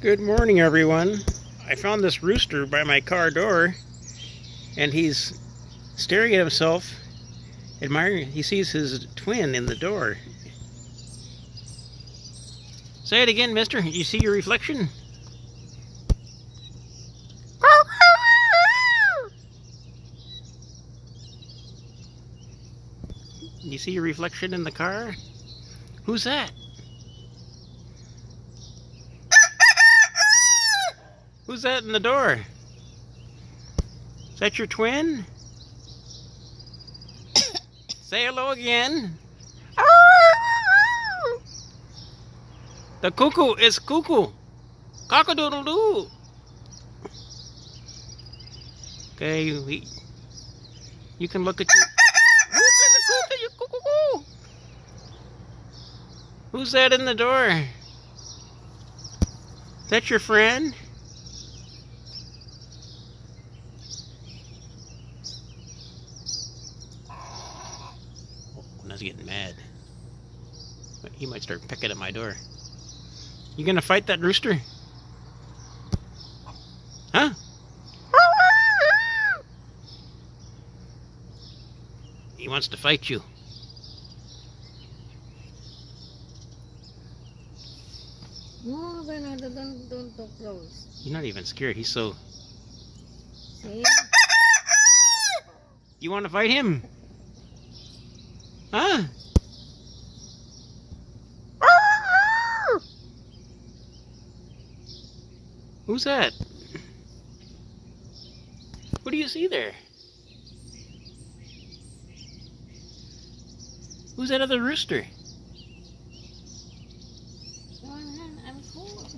Good morning, everyone. I found this rooster by my car door, and he's staring at himself, admiring. He sees his twin in the door. Say it again, mister. You see your reflection? You see your reflection in the car? Who's that? Who's that in the door? Is that your twin? Say hello again. The cuckoo is cuckoo. Cock-a-doodle-doo. Okay, you can look at your... Who's that in the door? Is that your friend? Now he's getting mad. He might start pecking at my door. You gonna fight that rooster? Huh? He wants to fight you. No, don't talk close. You're not even scared. He's so... See? You want to fight him? Huh? Who's that? What do you see there? Who's that other rooster? I'm cool.